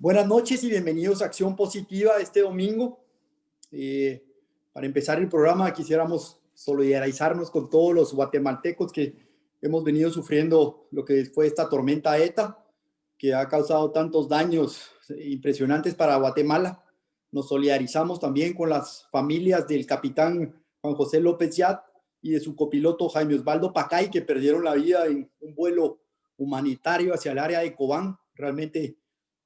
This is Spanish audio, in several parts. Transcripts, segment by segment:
Buenas noches y bienvenidos a Acción Positiva este domingo. Para empezar el programa quisiéramos solidarizarnos con todos los guatemaltecos que hemos venido sufriendo lo que fue esta tormenta ETA, que ha causado tantos daños impresionantes para Guatemala. Nos solidarizamos también con las familias del capitán Juan José López Yat y de su copiloto Jaime Osvaldo Pacay, que perdieron la vida en un vuelo humanitario hacia el área de Cobán. Realmente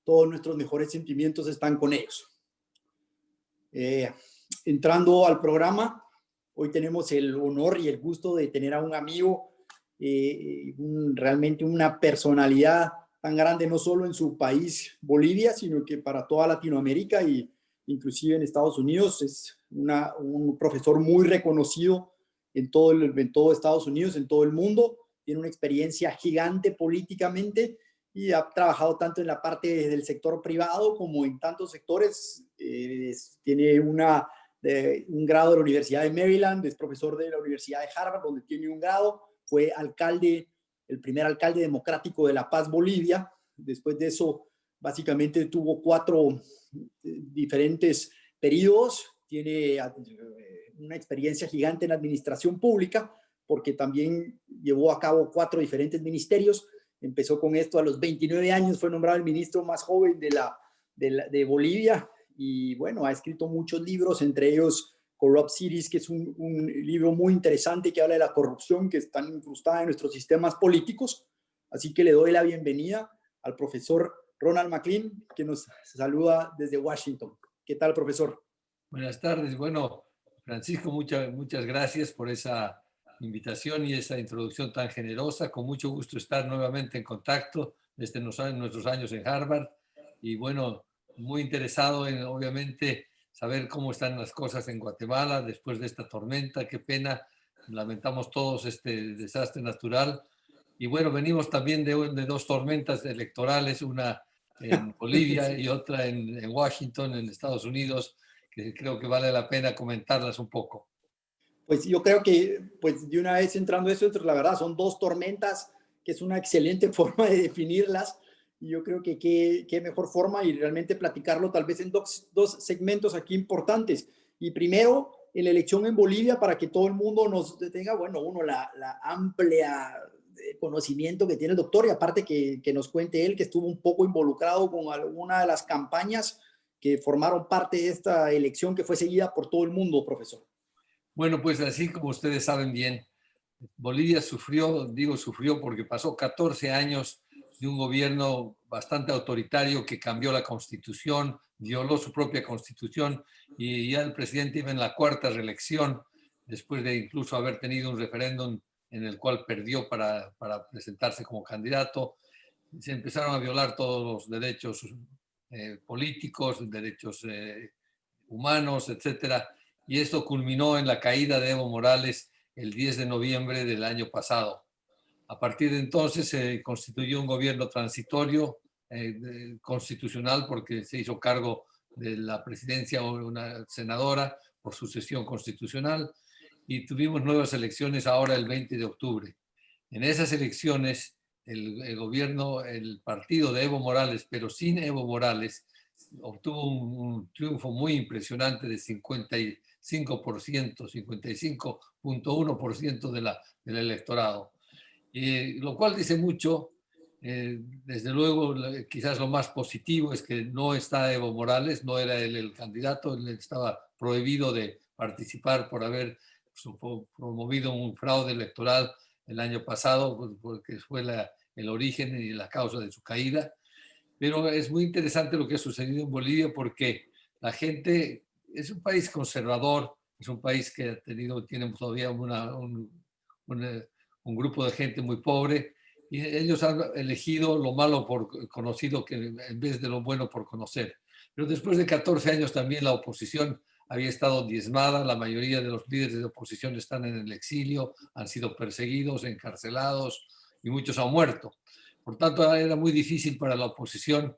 todos nuestros mejores sentimientos están con ellos. Entrando al programa, hoy tenemos el honor y el gusto de tener a un amigo, realmente una personalidad tan grande, no solo en su país, Bolivia, sino que para toda Latinoamérica y inclusive en Estados Unidos. Es un profesor muy reconocido en todo Estados Unidos, en todo el mundo. Tiene una experiencia gigante políticamente y ha trabajado tanto en la parte del sector privado como en tantos sectores. Tiene un grado de la Universidad de Maryland, es profesor de la Universidad de Harvard, donde tiene un grado. Fue alcalde, el primer alcalde democrático de La Paz, Bolivia. Después de eso, básicamente tuvo 4 diferentes periodos. Tiene una experiencia gigante en administración pública, porque también llevó a cabo 4 diferentes ministerios. Empezó con esto a los 29 años, fue nombrado el ministro más joven de Bolivia y bueno, ha escrito muchos libros, entre ellos Corrupt Cities, que es un libro muy interesante que habla de la corrupción que está incrustada en nuestros sistemas políticos. Así que le doy la bienvenida al profesor Ronald McLean, que nos saluda desde Washington. ¿Qué tal, profesor? Buenas tardes. Bueno, Francisco, muchas gracias por esa invitación y esa introducción tan generosa. Con mucho gusto estar nuevamente en contacto desde nuestros años en Harvard. Y bueno, muy interesado en, obviamente, saber cómo están las cosas en Guatemala después de esta tormenta. Qué pena, lamentamos todos este desastre natural. Y bueno, venimos también de 2 tormentas electorales, una en Bolivia y otra en Washington, en Estados Unidos, que creo que vale la pena comentarlas un poco. Pues yo creo que, pues de una vez entrando a eso, la verdad, son 2 tormentas, que es una excelente forma de definirlas. Y yo creo que qué mejor forma y realmente platicarlo tal vez en dos segmentos aquí importantes. Y primero, en la elección en Bolivia, para que todo el mundo nos tenga, bueno, la amplia conocimiento que tiene el doctor y aparte que nos cuente él que estuvo un poco involucrado con alguna de las campañas que formaron parte de esta elección que fue seguida por todo el mundo, profesor. Bueno, pues así como ustedes saben bien, Bolivia sufrió, digo sufrió porque pasó 14 años de un gobierno bastante autoritario que cambió la constitución, violó su propia constitución y ya el presidente iba en la 4ª reelección, después de incluso haber tenido un referéndum en el cual perdió para presentarse como candidato. Se empezaron a violar todos los derechos políticos, derechos humanos, etcétera. Y esto culminó en la caída de Evo Morales el 10 de noviembre del año pasado. A partir de entonces se constituyó un gobierno transitorio constitucional porque se hizo cargo de la presidencia una senadora por sucesión constitucional y tuvimos nuevas elecciones ahora el 20 de octubre. En esas elecciones el gobierno, el partido de Evo Morales, pero sin Evo Morales, obtuvo un triunfo muy impresionante de 55%, 55.1% del electorado. Lo cual dice mucho. Desde luego, quizás lo más positivo es que no está Evo Morales, no era él el candidato, él estaba prohibido de participar por haber promovido un fraude electoral el año pasado, porque fue el origen y la causa de su caída. Pero es muy interesante lo que ha sucedido en Bolivia porque la gente es un país conservador, es un país que tiene todavía un grupo de gente muy pobre y ellos han elegido lo malo por conocido que en vez de lo bueno por conocer. Pero después de 14 años también la oposición había estado diezmada, la mayoría de los líderes de oposición están en el exilio, han sido perseguidos, encarcelados y muchos han muerto. Por tanto, era muy difícil para la oposición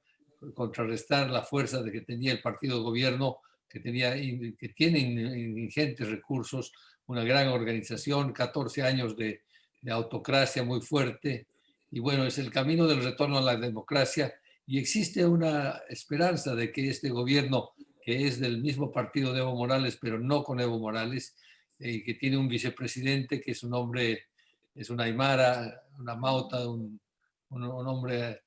contrarrestar la fuerza de que tenía el partido de gobierno, que tiene ingentes recursos, una gran organización, 14 años de autocracia muy fuerte. Y bueno, es el camino del retorno a la democracia y existe una esperanza de que este gobierno, que es del mismo partido de Evo Morales, pero no con Evo Morales, que tiene un vicepresidente que es un hombre, es una aymara, una mauta, un hombre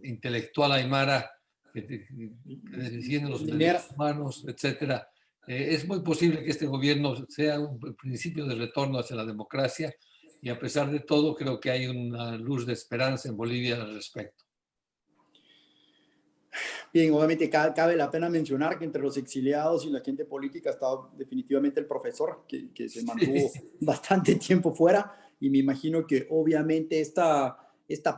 intelectual aymara que defiende los derechos humanos, etcétera. Es muy posible que este gobierno sea un principio de retorno hacia la democracia y a pesar de todo creo que hay una luz de esperanza en Bolivia al respecto. Bien, obviamente cabe la pena mencionar que entre los exiliados y la gente política estaba definitivamente el profesor, que se mantuvo bastante tiempo fuera, y me imagino que obviamente esta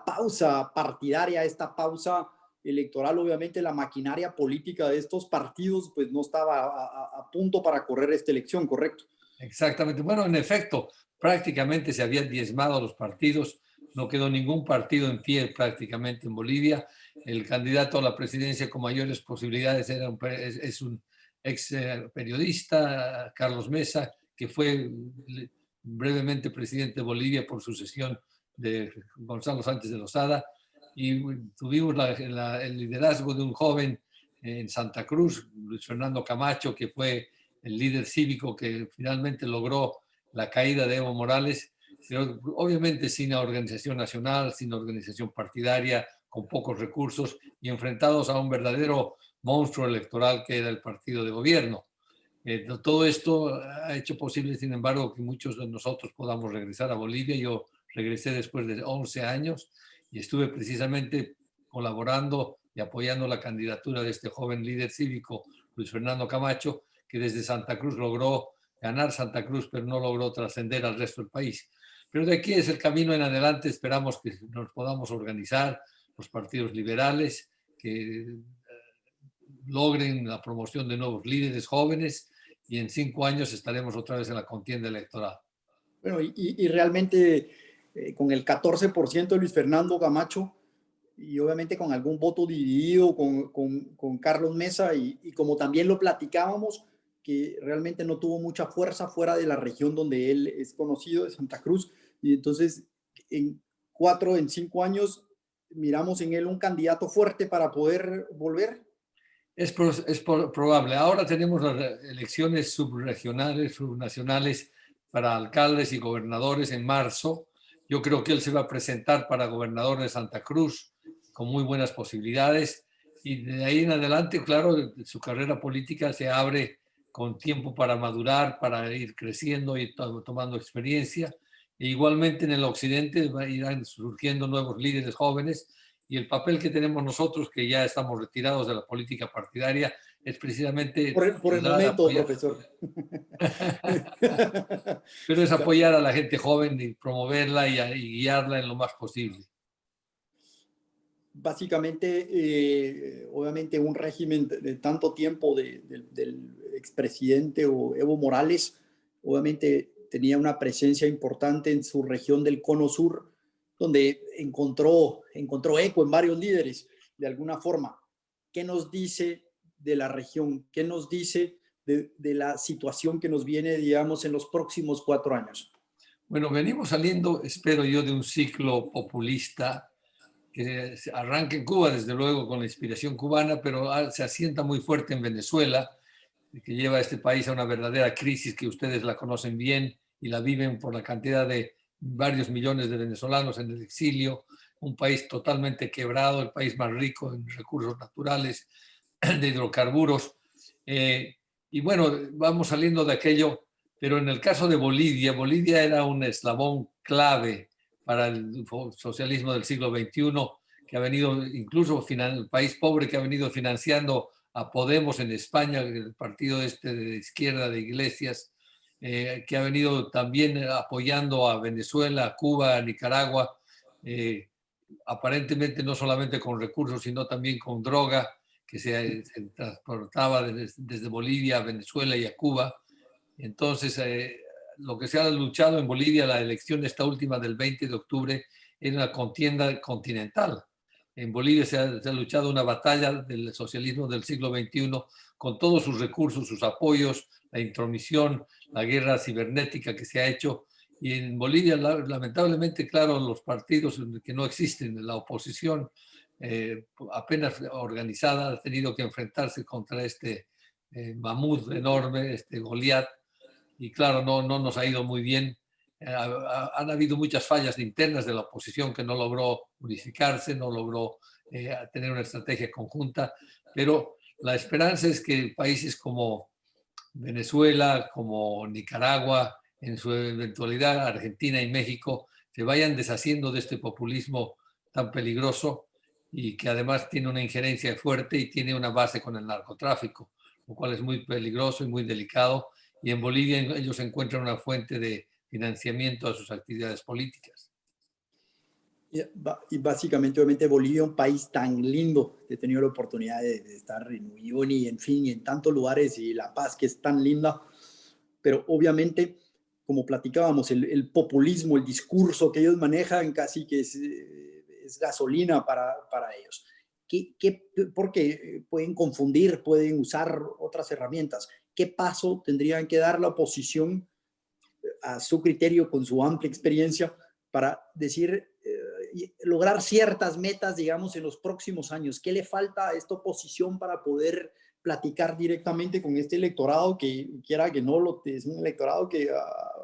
pausa partidaria, esta pausa electoral, obviamente la maquinaria política de estos partidos pues no estaba a punto para correr esta elección, ¿correcto? Exactamente. Bueno, en efecto, prácticamente se habían diezmado los partidos, no quedó ningún partido en pie prácticamente en Bolivia. El candidato a la presidencia con mayores posibilidades es un ex periodista, Carlos Mesa, que fue brevemente presidente de Bolivia por sucesión de Gonzalo Sánchez de Lozada. Y tuvimos el liderazgo de un joven en Santa Cruz, Luis Fernando Camacho, que fue el líder cívico que finalmente logró la caída de Evo Morales, pero obviamente sin organización nacional, sin organización partidaria, con pocos recursos y enfrentados a un verdadero monstruo electoral que era el partido de gobierno. Todo esto ha hecho posible, sin embargo, que muchos de nosotros podamos regresar a Bolivia. Yo regresé después de 11 años y estuve precisamente colaborando y apoyando la candidatura de este joven líder cívico, Luis Fernando Camacho, que desde Santa Cruz logró ganar Santa Cruz, pero no logró trascender al resto del país. Pero de aquí es el camino en adelante. Esperamos que nos podamos organizar, los partidos liberales, que logren la promoción de nuevos líderes jóvenes y en 5 años estaremos otra vez en la contienda electoral. Bueno, y realmente con el 14% de Luis Fernando Camacho y obviamente con algún voto dividido con Carlos Mesa y como también lo platicábamos, que realmente no tuvo mucha fuerza fuera de la región donde él es conocido, de Santa Cruz, y entonces en 5 años miramos en él un candidato fuerte para poder volver. Es probable. Ahora tenemos las elecciones subregionales, subnacionales para alcaldes y gobernadores en marzo. Yo creo que él se va a presentar para gobernador de Santa Cruz con muy buenas posibilidades y de ahí en adelante, claro, su carrera política se abre con tiempo para madurar, para ir creciendo y tomando experiencia. E igualmente en el occidente irán surgiendo nuevos líderes jóvenes y el papel que tenemos nosotros, que ya estamos retirados de la política partidaria, es precisamente por el momento, apoyar, profesor. pero es apoyar a la gente joven y promoverla y guiarla en lo más posible. Básicamente, obviamente un régimen de tanto tiempo del expresidente Evo Morales, obviamente tenía una presencia importante en su región del Cono Sur, donde encontró eco en varios líderes, de alguna forma. ¿Qué nos dice de la región? ¿Qué nos dice de la situación que nos viene, digamos, en los próximos 4 años? Bueno, venimos saliendo, espero yo, de un ciclo populista que arranca en Cuba, desde luego, con la inspiración cubana, pero se asienta muy fuerte en Venezuela, que lleva a este país a una verdadera crisis que ustedes la conocen bien y la viven por la cantidad de varios millones de venezolanos en el exilio, un país totalmente quebrado, el país más rico en recursos naturales, de hidrocarburos. Y bueno, vamos saliendo de aquello, pero en el caso de Bolivia, Bolivia era un eslabón clave para el socialismo del siglo XXI, que ha venido, incluso el país pobre que ha venido financiando a Podemos en España, el partido de izquierda de Iglesias, que ha venido también apoyando a Venezuela, a Cuba, a Nicaragua, aparentemente no solamente con recursos, sino también con droga, que se transportaba desde Bolivia a Venezuela y a Cuba. Entonces, lo que se ha luchado en Bolivia, la elección esta última del 20 de octubre, es una contienda continental. En Bolivia se ha luchado una batalla del socialismo del siglo XXI con todos sus recursos, sus apoyos, la intromisión, la guerra cibernética que se ha hecho. Y en Bolivia, lamentablemente, claro, los partidos que no existen, la oposición, apenas organizada, ha tenido que enfrentarse contra este mamut enorme, este Goliat, y claro, no nos ha ido muy bien. Han habido muchas fallas internas de la oposición que no logró unificarse, no logró tener una estrategia conjunta, pero la esperanza es que países como Venezuela, como Nicaragua, en su eventualidad Argentina y México, se vayan deshaciendo de este populismo tan peligroso y que además tiene una injerencia fuerte y tiene una base con el narcotráfico, lo cual es muy peligroso y muy delicado. Y en Bolivia ellos encuentran una fuente de financiamiento a sus actividades políticas. Y básicamente, obviamente, Bolivia, un país tan lindo. He tenido la oportunidad de estar en Uyuni, en fin, en tantos lugares, y La Paz, que es tan linda. Pero obviamente, como platicábamos, el populismo, el discurso que ellos manejan casi que es gasolina para ellos. Porque pueden confundir, pueden usar otras herramientas. ¿Qué paso tendrían que dar la oposición a su criterio, con su amplia experiencia, para decir, lograr ciertas metas, digamos, en los próximos años? ¿Qué le falta a esta oposición para poder platicar directamente con este electorado que, quiera que no, es un electorado que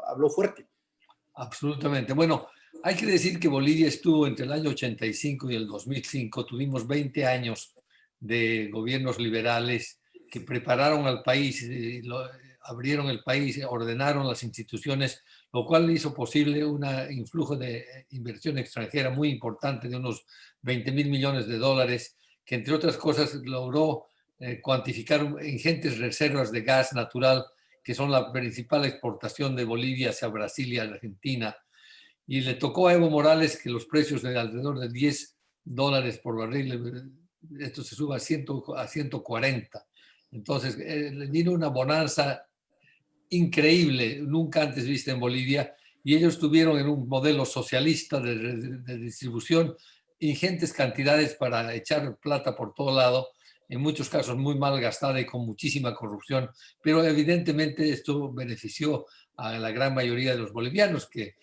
habló fuerte? Absolutamente. Bueno, hay que decir que Bolivia estuvo entre el año 85 y el 2005. Tuvimos 20 años de gobiernos liberales que prepararon al país, abrieron el país, ordenaron las instituciones, lo cual hizo posible un influjo de inversión extranjera muy importante de unos 20.000 millones de dólares, que entre otras cosas logró cuantificar ingentes reservas de gas natural, que son la principal exportación de Bolivia hacia Brasil y Argentina. Y le tocó a Evo Morales que los precios de alrededor de $10 por barril, esto se suba a 140. Entonces, le vino una bonanza increíble, nunca antes vista en Bolivia, y ellos tuvieron en un modelo socialista de distribución ingentes cantidades para echar plata por todo lado, en muchos casos muy mal gastada y con muchísima corrupción, pero evidentemente esto benefició a la gran mayoría de los bolivianos que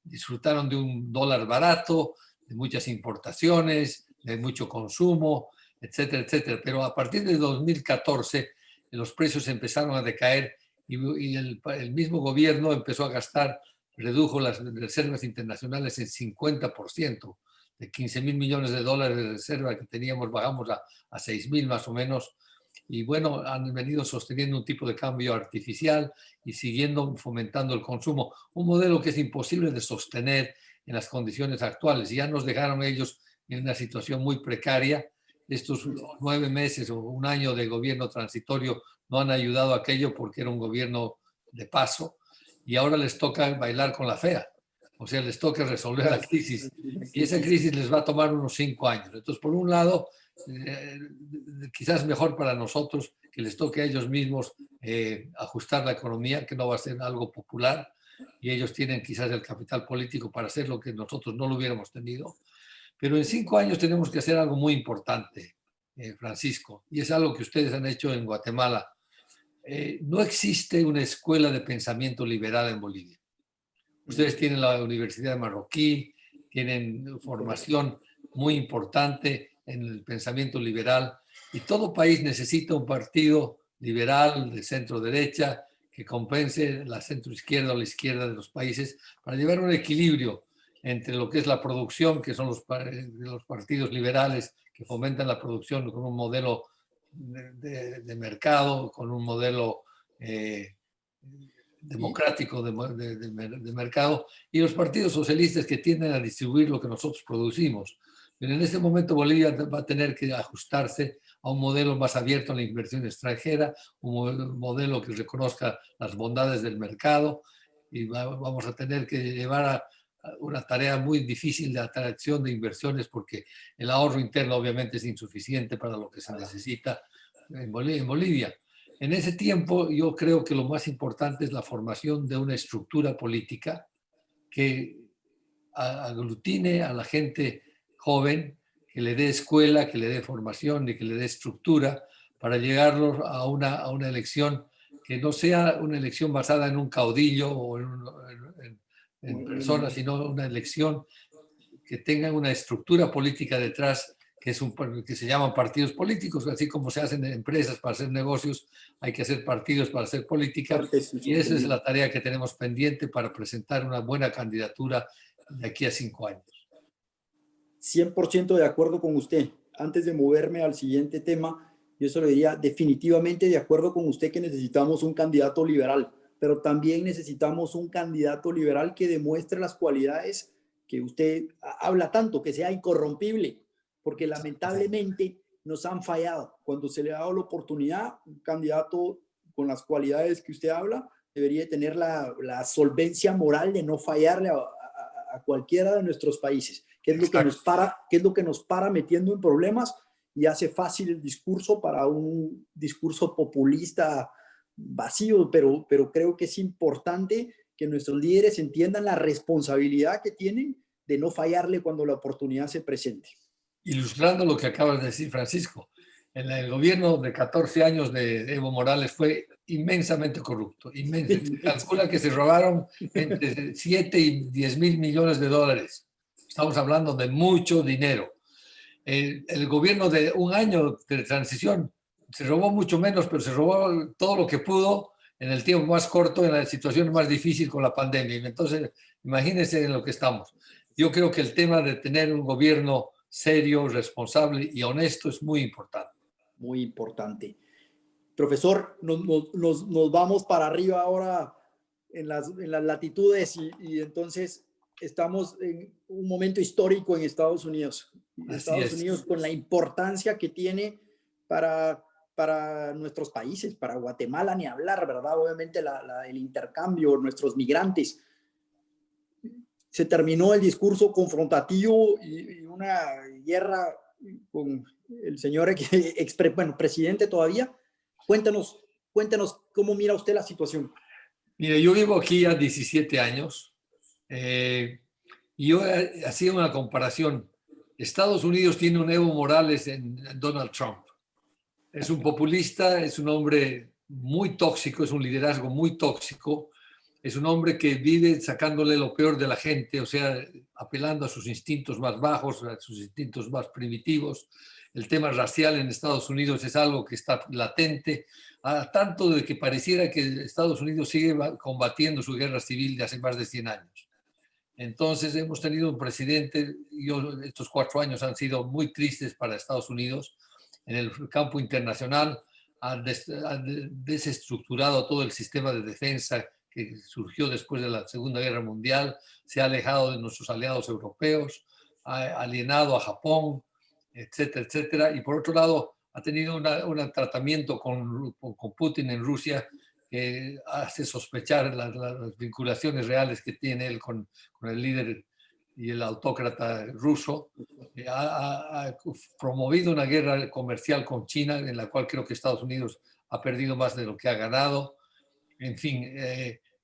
disfrutaron de un dólar barato, de muchas importaciones, de mucho consumo, etcétera, etcétera. Pero a partir de 2014 los precios empezaron a decaer y el mismo gobierno empezó a gastar, redujo las reservas internacionales en 50%. De 15.000 millones de dólares de reserva que teníamos, bajamos a 6.000 más o menos. Y bueno, han venido sosteniendo un tipo de cambio artificial y siguiendo fomentando el consumo. Un modelo que es imposible de sostener en las condiciones actuales. Ya nos dejaron ellos en una situación muy precaria. Estos 9 meses o un año de gobierno transitorio no han ayudado a aquello porque era un gobierno de paso y ahora les toca bailar con la fea. O sea, les toca resolver la crisis y esa crisis les va a tomar unos 5 años. Entonces, por un lado, quizás mejor para nosotros que les toque a ellos mismos ajustar la economía, que no va a ser algo popular, y ellos tienen quizás el capital político para hacer lo que nosotros no lo hubiéramos tenido. Pero en 5 años tenemos que hacer algo muy importante, Francisco, y es algo que ustedes han hecho en Guatemala. No existe una escuela de pensamiento liberal en Bolivia. Ustedes tienen la Universidad de Marroquí, tienen formación muy importante en el pensamiento liberal y todo país necesita un partido liberal de centro derecha que compense la centro izquierda o la izquierda de los países para llevar un equilibrio entre lo que es la producción, que son los partidos liberales que fomentan la producción con un modelo de mercado, con un modelo democrático de mercado, y los partidos socialistas que tienden a distribuir lo que nosotros producimos. Pero en este momento Bolivia va a tener que ajustarse a un modelo más abierto a la inversión extranjera, un modelo que reconozca las bondades del mercado, y vamos a tener que llevar a una tarea muy difícil de atracción de inversiones porque el ahorro interno obviamente es insuficiente para lo que se necesita en Bolivia. En ese tiempo yo creo que lo más importante es la formación de una estructura política que aglutine a la gente joven, que le dé escuela, que le dé formación y que le dé estructura para llegarlos a una elección que no sea una elección basada en un caudillo o en personas, sino una elección que tengan una estructura política detrás, que se llaman partidos políticos, así como se hacen empresas para hacer negocios, hay que hacer partidos para hacer política, y esa es la tarea que tenemos pendiente para presentar una buena candidatura de aquí a 5 años. 100% de acuerdo con usted. Antes de moverme al siguiente tema, yo solo diría definitivamente de acuerdo con usted que necesitamos un candidato liberal, pero también necesitamos un candidato liberal que demuestre las cualidades que usted habla tanto, que sea incorrompible, porque lamentablemente nos han fallado. Cuando se le ha dado la oportunidad, un candidato con las cualidades que usted habla debería tener la solvencia moral de no fallarle a cualquiera de nuestros países, que es lo que nos para metiendo en problemas y hace fácil el discurso para un discurso populista vacío, pero creo que es importante que nuestros líderes entiendan la responsabilidad que tienen de no fallarle cuando la oportunidad se presente. Ilustrando lo que acabas de decir, Francisco, el gobierno de 14 años de Evo Morales fue inmensamente corrupto, inmenso. Se calcula que se robaron entre 7 y 10 mil millones de dólares. Estamos hablando de mucho dinero. El gobierno de un año de transición se robó mucho menos, pero se robó todo lo que pudo en el tiempo más corto, en la situación más difícil con la pandemia. Entonces, imagínense en lo que estamos. Yo creo que el tema de tener un gobierno serio, responsable y honesto es muy importante. Muy importante. Profesor, nos vamos para arriba ahora en las latitudes y entonces estamos en un momento histórico en Estados Unidos. Estados Unidos con la importancia que tiene para nuestros países, para Guatemala ni hablar, ¿verdad? Obviamente el intercambio, nuestros migrantes. Se terminó el discurso confrontativo y una guerra con el señor presidente todavía. Cuéntanos cómo mira usted la situación. Mire, yo vivo aquí ya 17 años y yo hacía una comparación. Estados Unidos tiene un Evo Morales en Donald Trump. Es un populista, es un hombre muy tóxico, es un liderazgo muy tóxico, es un hombre que vive sacándole lo peor de la gente, o sea, apelando a sus instintos más bajos, a sus instintos más primitivos. El tema racial en Estados Unidos es algo que está latente, a tanto de que pareciera que Estados Unidos sigue combatiendo su guerra civil de hace más de 100 años. Entonces hemos tenido un presidente, estos 4 años han sido muy tristes para Estados Unidos. En el campo internacional ha desestructurado todo el sistema de defensa que surgió después de la Segunda Guerra Mundial, se ha alejado de nuestros aliados europeos, ha alienado a Japón, etcétera, etcétera. Y por otro lado, ha tenido un tratamiento con Putin en Rusia que hace sospechar las vinculaciones reales que tiene él con el líder y el autócrata ruso. Ha promovido una guerra comercial con China, en la cual creo que Estados Unidos ha perdido más de lo que ha ganado. En fin,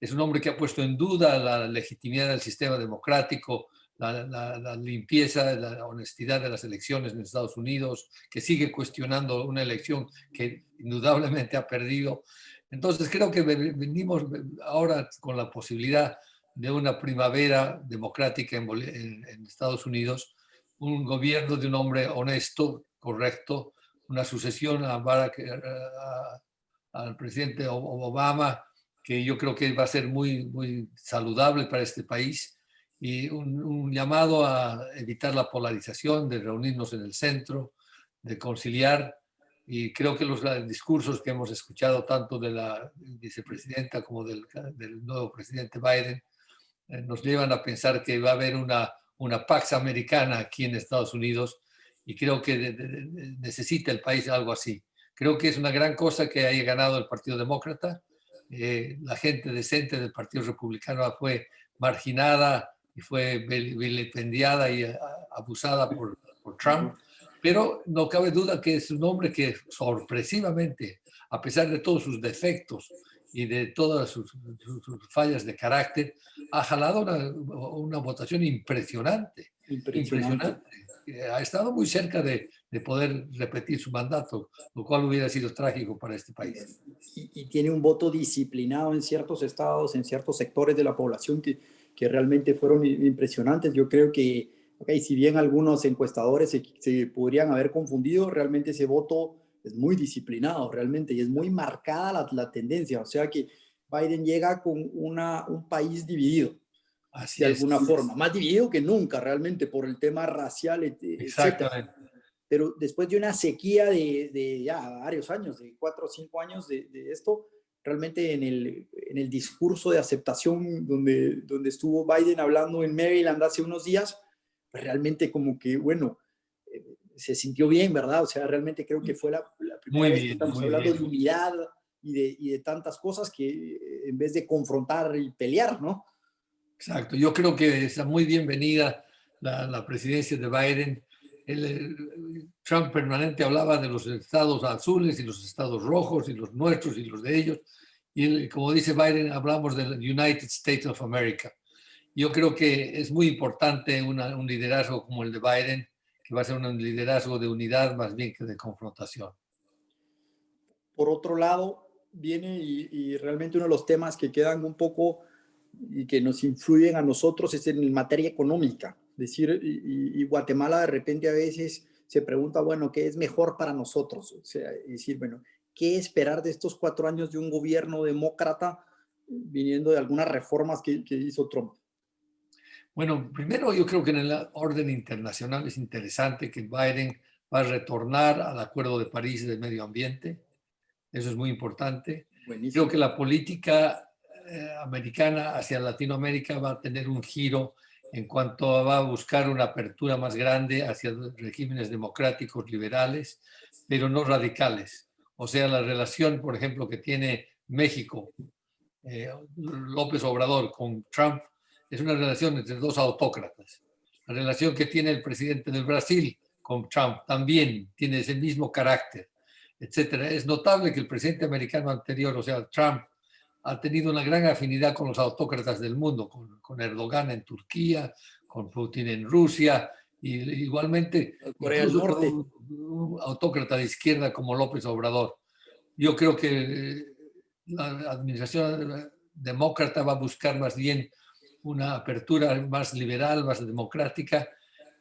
es un hombre que ha puesto en duda la legitimidad del sistema democrático, la limpieza, la honestidad de las elecciones en Estados Unidos, que sigue cuestionando una elección que indudablemente ha perdido. Entonces creo que venimos ahora con la posibilidad de una primavera democrática en Estados Unidos, un gobierno de un hombre honesto, correcto, una sucesión al presidente Obama, que yo creo que va a ser muy, muy saludable para este país, y un llamado a evitar la polarización, de reunirnos en el centro, de conciliar. Y creo que los discursos que hemos escuchado tanto de la vicepresidenta como del nuevo presidente Biden nos llevan a pensar que va a haber una Pax Americana aquí en Estados Unidos, y creo que necesita el país algo así. Creo que es una gran cosa que haya ganado el Partido Demócrata. La gente decente del Partido Republicano fue marginada y fue vilipendiada y abusada por Trump, pero no cabe duda que es un hombre que sorpresivamente, a pesar de todos sus defectos y de todas sus fallas de carácter, ha jalado una votación impresionante. Ha estado muy cerca de poder repetir su mandato, lo cual hubiera sido trágico para este país. Y tiene un voto disciplinado en ciertos estados, en ciertos sectores de la población que realmente fueron impresionantes. Yo creo que Ok, si bien algunos encuestadores se podrían haber confundido, realmente ese voto es muy disciplinado, realmente, y es muy marcada la tendencia. O sea que Biden llega con un país dividido, de Así es, alguna forma, más dividido que nunca, realmente, por el tema racial, etcétera. exactamente. Pero después de una sequía de ya varios años, de 4 o 5 años de esto, realmente en el discurso de aceptación donde estuvo Biden hablando en Maryland hace unos días, pues realmente como que, bueno, se sintió bien, ¿verdad? O sea, realmente creo que fue la primera Muy vez que bien, estamos muy hablando de bien. unidad y de tantas cosas que en vez de confrontar y pelear, ¿no? Exacto. Yo creo que está muy bienvenida la presidencia de Biden. Trump permanente hablaba de los estados azules y los estados rojos y los nuestros y los de ellos. Y como dice Biden, hablamos del United States of America. Yo creo que es muy importante un liderazgo como el de Biden, que va a ser un liderazgo de unidad más bien que de confrontación. Por otro lado, viene y realmente uno de los temas que quedan un poco y que nos influyen a nosotros es en materia económica. Es decir, y Guatemala de repente a veces se pregunta, bueno, ¿qué es mejor para nosotros? O sea, es decir, bueno, ¿qué esperar de estos 4 años de un gobierno demócrata viniendo de algunas reformas que hizo Trump? Bueno, primero yo creo que en el orden internacional es interesante que Biden va a retornar al Acuerdo de París del medio ambiente. Eso es muy importante. Creo Buenísimo. que la política americana hacia Latinoamérica va a tener un giro en cuanto va a buscar una apertura más grande hacia regímenes democráticos liberales, pero no radicales. O sea, la relación, por ejemplo, que tiene México, López Obrador con Trump, es una relación entre dos autócratas. La relación que tiene el presidente del Brasil con Trump también tiene ese mismo carácter, etcétera. Es notable que el presidente americano anterior, o sea, Trump, ha tenido una gran afinidad con los autócratas del mundo, con Erdogan en Turquía, con Putin en Rusia, y igualmente, Corea del incluso con Norte. un autócrata de izquierda como López Obrador. Yo creo que la administración demócrata va a buscar más bien una apertura más liberal, más democrática.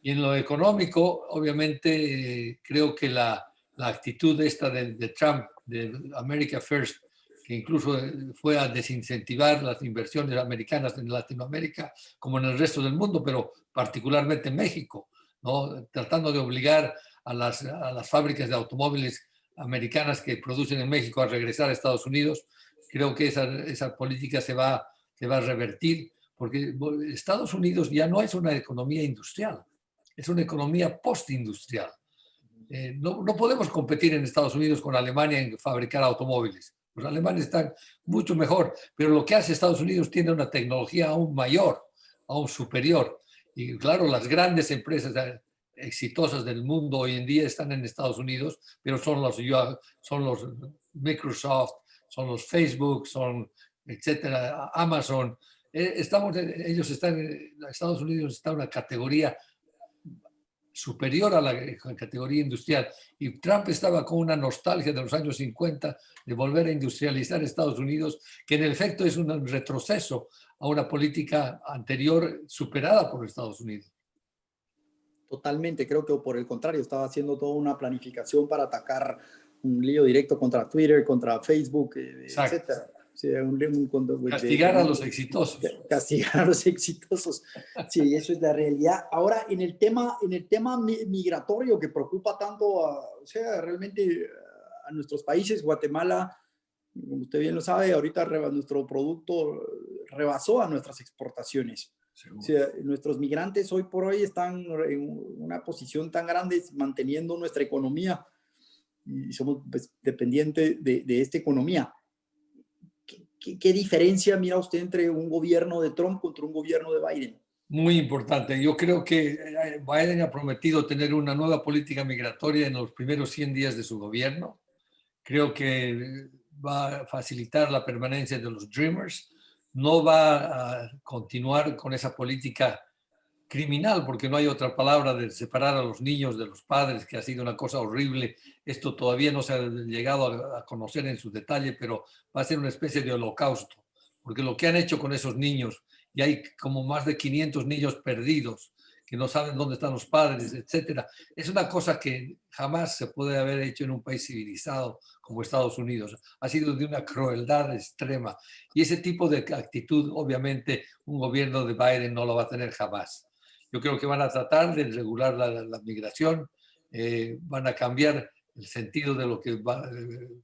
Y en lo económico, obviamente, creo que la actitud esta de Trump, de America First, que incluso fue a desincentivar las inversiones americanas en Latinoamérica, como en el resto del mundo, pero particularmente en México, ¿no? Tratando de obligar a las fábricas de automóviles americanas que producen en México a regresar a Estados Unidos. Creo que esa política se va a revertir, porque Estados Unidos ya no es una economía industrial, es una economía postindustrial. No podemos competir en Estados Unidos con Alemania en fabricar automóviles. Los alemanes están mucho mejor, pero lo que hace Estados Unidos tiene una tecnología aún mayor, aún superior. Y claro, las grandes empresas exitosas del mundo hoy en día están en Estados Unidos, pero son los Microsoft, son los Facebook, son etcétera, Amazon. Ellos están, Estados Unidos está en una categoría superior a la categoría industrial. Y Trump estaba con una nostalgia de los años 50 de volver a industrializar Estados Unidos, que en efecto es un retroceso a una política anterior superada por Estados Unidos. Totalmente, creo que por el contrario, estaba haciendo toda una planificación para atacar un lío directo contra Twitter, contra Facebook, Exacto. etcétera. O sea, Castigar a los exitosos. castigar a los exitosos. Sí, eso es la realidad. Ahora, en el tema migratorio que preocupa tanto o sea, realmente a nuestros países, Guatemala, como usted bien lo sabe, ahorita nuestro producto rebasó a nuestras exportaciones. O Seguro. sea, nuestros migrantes hoy por hoy están en una posición tan grande manteniendo nuestra economía y somos pues, dependientes de esta economía. ¿Qué diferencia mira usted entre un gobierno de Trump contra un gobierno de Biden? Muy importante. Yo creo que Biden ha prometido tener una nueva política migratoria en los primeros 100 días de su gobierno. Creo que va a facilitar la permanencia de los Dreamers. No va a continuar con esa política criminal, porque no hay otra palabra, de separar a los niños de los padres, que ha sido una cosa horrible. Esto todavía no se ha llegado a conocer en su detalle, pero va a ser una especie de holocausto, porque lo que han hecho con esos niños, y hay como más de 500 niños perdidos, que no saben dónde están los padres, etcétera. Es una cosa que jamás se puede haber hecho en un país civilizado como Estados Unidos. Ha sido de una crueldad extrema. Y ese tipo de actitud, obviamente, un gobierno de Biden no lo va a tener jamás. Yo creo que van a tratar de regular la migración, van a cambiar el sentido de lo que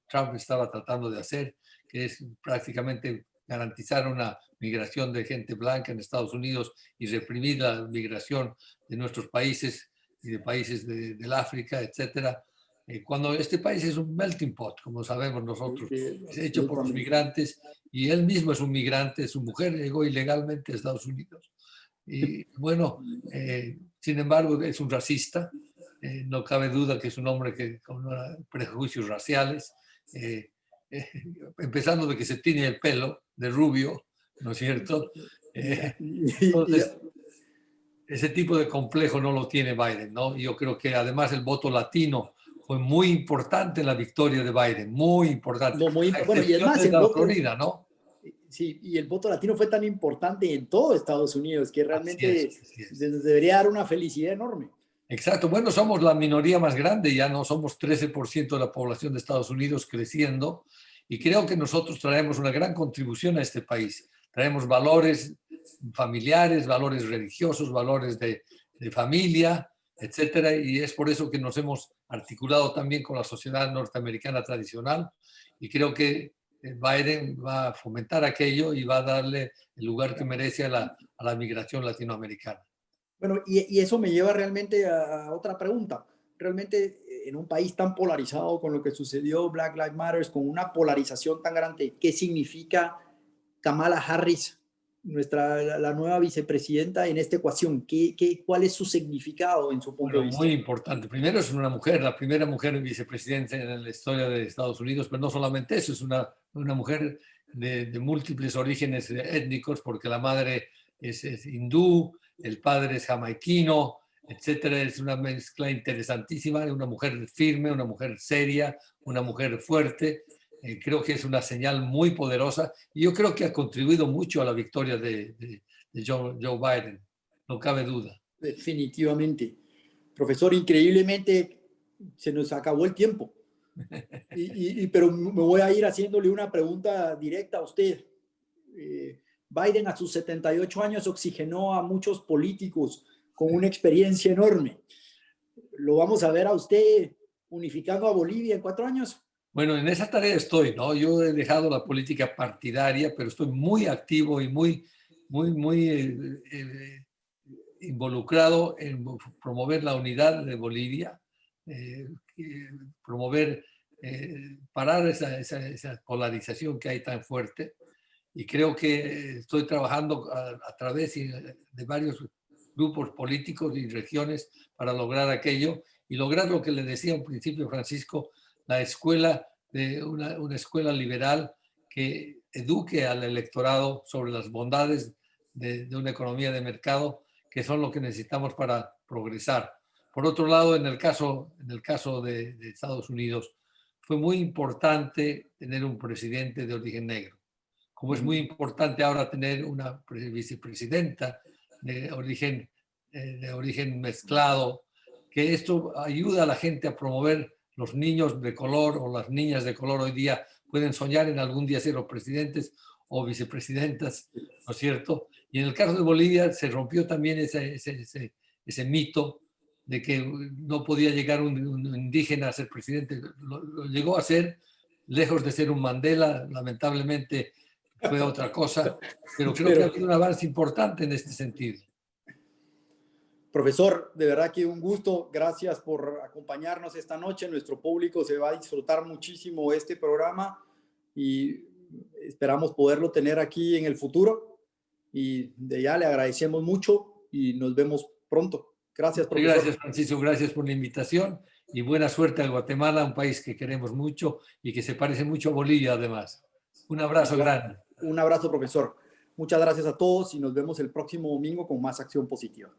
Trump estaba tratando de hacer, que es prácticamente garantizar una migración de gente blanca en Estados Unidos y reprimir la migración de nuestros países y de países del África, etcétera. Cuando este país es un melting pot, como sabemos nosotros, es hecho por los migrantes y él mismo es un migrante, su mujer llegó ilegalmente a Estados Unidos. Y bueno, sin embargo, es un racista, no cabe duda que es un hombre con prejuicios raciales, empezando de que se tiñe el pelo de rubio, ¿no es cierto? Entonces, ese tipo de complejo no lo tiene Biden, ¿no? Yo creo que además el voto latino fue muy importante en la victoria de Biden, muy importante. No, muy, A bueno, y es excepción más, de el la voto, Florida, ¿no? sí, y el voto latino fue tan importante en todo Estados Unidos que Así es, realmente así es. debería dar una felicidad enorme. Exacto. Bueno, somos la minoría más grande, ya no somos 13% de la población de Estados Unidos creciendo, y creo que nosotros traemos una gran contribución a este país. Traemos valores familiares, valores religiosos, valores de familia, etcétera, y es por eso que nos hemos articulado también con la sociedad norteamericana tradicional, y creo que Biden va a fomentar aquello y va a darle el lugar que merece a la migración latinoamericana. Bueno, y eso me lleva realmente a otra pregunta. Realmente en un país tan polarizado con lo que sucedió Black Lives Matter, con una polarización tan grande, ¿qué significa Kamala Harris, la nueva vicepresidenta en esta ecuación? ¿Cuál es su significado en su punto de Bueno, vista? muy importante. Primero es una mujer, la primera mujer vicepresidenta en la historia de Estados Unidos, pero no solamente eso, es una mujer de múltiples orígenes étnicos, porque la madre es hindú, el padre es jamaiquino, etcétera. Es una mezcla interesantísima, una mujer firme, una mujer seria, una mujer fuerte. Creo que es una señal muy poderosa y yo creo que ha contribuido mucho a la victoria de Joe Biden, no cabe duda. Definitivamente. Profesor, increíblemente se nos acabó el tiempo. Pero me voy a ir haciéndole una pregunta directa a usted. Biden a sus 78 años oxigenó a muchos políticos con una experiencia enorme. ¿Lo vamos a ver a usted unificando a Bolivia en 4 años? Bueno, en esa tarea estoy, ¿no? Yo he dejado la política partidaria, pero estoy muy activo y muy involucrado en promover la unidad de Bolivia, eh, promover, parar esa polarización que hay tan fuerte. Y creo que estoy trabajando a través de varios grupos políticos y regiones para lograr aquello y lograr lo que le decía al principio Francisco, la escuela de una escuela liberal que eduque al electorado sobre las bondades de una economía de mercado, que son lo que necesitamos para progresar. Por otro lado, en el caso de Estados Unidos, fue muy importante tener un presidente de origen negro, como es muy importante ahora tener una vicepresidenta de origen mezclado, que esto ayuda a la gente a promover los niños de color o las niñas de color hoy día pueden soñar en algún día ser o presidentes o vicepresidentas, ¿no es cierto? Y en el caso de Bolivia se rompió también ese mito de que no podía llegar un indígena a ser presidente. Lo llegó a ser, lejos de ser un Mandela, lamentablemente fue otra cosa, pero creo que ha habido un avance importante en este sentido. Profesor, de verdad que un gusto. Gracias por acompañarnos esta noche. Nuestro público se va a disfrutar muchísimo este programa y esperamos poderlo tener aquí en el futuro. Y de ya le agradecemos mucho y nos vemos pronto. Gracias, profesor. Gracias, Francisco. Gracias por la invitación y buena suerte a Guatemala, un país que queremos mucho y que se parece mucho a Bolivia, además. Un abrazo grande. Un abrazo, profesor. Muchas gracias a todos y nos vemos el próximo domingo con más acción positiva.